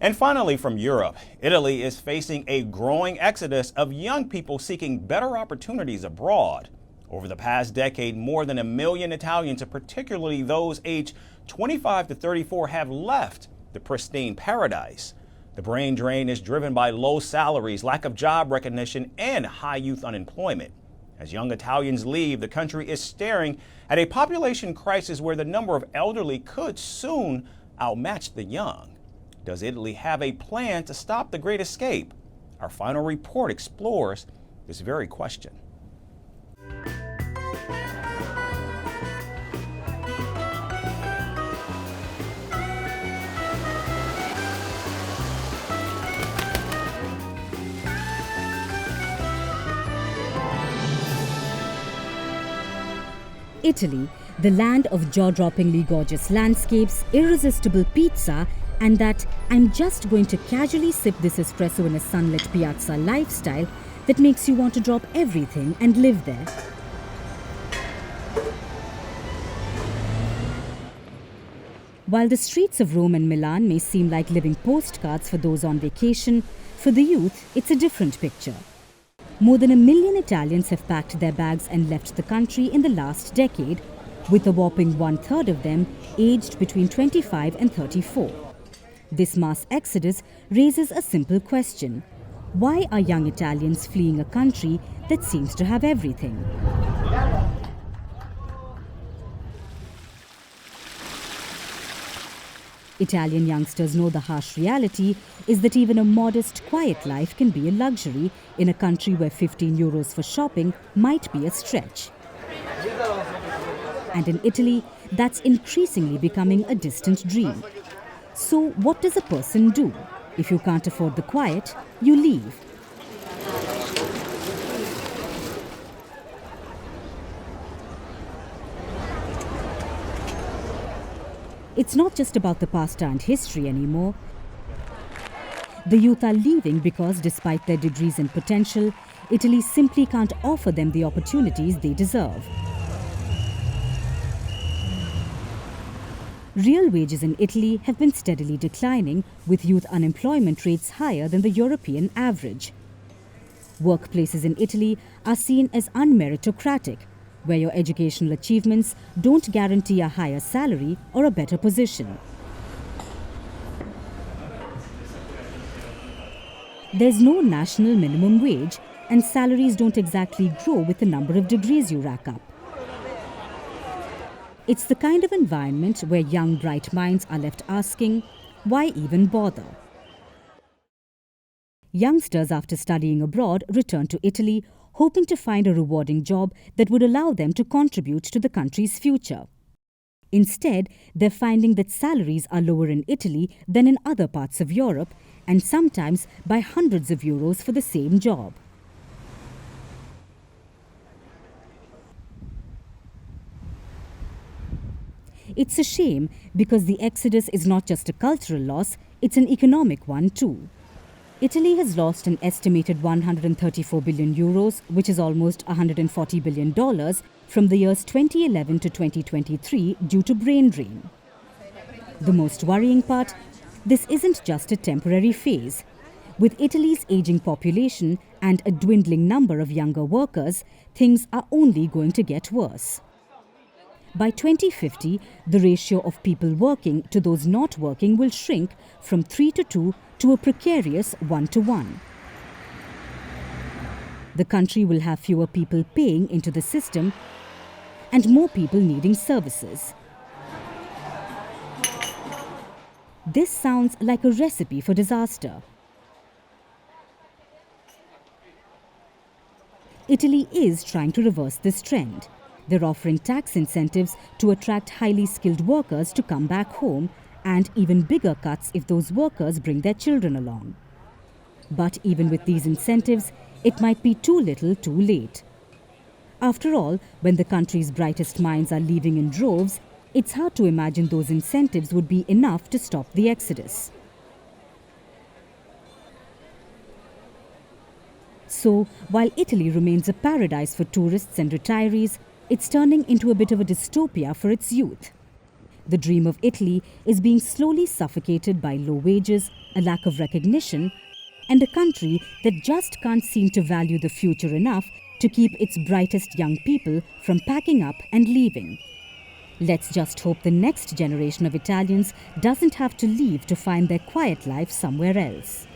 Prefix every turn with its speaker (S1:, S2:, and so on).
S1: And finally, from Europe, Italy is facing a growing exodus of young people seeking better opportunities abroad. Over the past decade, more than 1 million Italians, particularly those aged 25 to 34, have left the pristine paradise. The brain drain is driven by low salaries, lack of job recognition, and high youth unemployment. As young Italians leave, the country is staring at a population crisis where the number of elderly could soon outmatch the young. Does Italy have a plan to stop the Great Escape? Our final report explores this very question.
S2: Italy, the land of jaw-droppingly gorgeous landscapes, irresistible pizza, and that I'm just going to casually sip this espresso in a sunlit piazza lifestyle that makes you want to drop everything and live there. While the streets of Rome and Milan may seem like living postcards for those on vacation, for the youth, it's a different picture. More than 1 million Italians have packed their bags and left the country in the last decade, with a whopping 1/3 of them aged between 25 and 34. This mass exodus raises a simple question. Why are young Italians fleeing a country that seems to have everything? Italian youngsters know the harsh reality is that even a modest, quiet life can be a luxury in a country where 15 euros for shopping might be a stretch. And in Italy, that's increasingly becoming a distant dream. So what does a person do? If you can't afford the quiet, you leave. It's not just about the pasta and history anymore. The youth are leaving because, despite their degrees and potential, Italy simply can't offer them the opportunities they deserve. Real wages in Italy have been steadily declining, with youth unemployment rates higher than the European average. Workplaces in Italy are seen as unmeritocratic, where your educational achievements don't guarantee a higher salary or a better position. There's no national minimum wage, and salaries don't exactly grow with the number of degrees you rack up. It's the kind of environment where young, bright minds are left asking, why even bother? Youngsters, after studying abroad, return to Italy, hoping to find a rewarding job that would allow them to contribute to the country's future. Instead, they're finding that salaries are lower in Italy than in other parts of Europe, and sometimes by hundreds of euros for the same job. It's a shame because the exodus is not just a cultural loss, it's an economic one too. Italy has lost an estimated 134 billion euros, which is almost $140 billion, from the years 2011 to 2023 due to brain drain. The most worrying part, this isn't just a temporary phase. With Italy's aging population and a dwindling number of younger workers, things are only going to get worse. By 2050, the ratio of people working to those not working will shrink from 3:2 to a precarious 1:1. The country will have fewer people paying into the system and more people needing services. This sounds like a recipe for disaster. Italy is trying to reverse this trend. They're offering tax incentives to attract highly skilled workers to come back home, and even bigger cuts if those workers bring their children along. But even with these incentives, it might be too little too late. After all, when the country's brightest minds are leaving in droves, it's hard to imagine those incentives would be enough to stop the exodus. So, while Italy remains a paradise for tourists and retirees, it's turning into a bit of a dystopia for its youth. the dream of Italy is being slowly suffocated by low wages, a lack of recognition, and a country that just can't seem to value the future enough to keep its brightest young people from packing up and leaving. Let's just hope the next generation of Italians doesn't have to leave to find their quiet life somewhere else.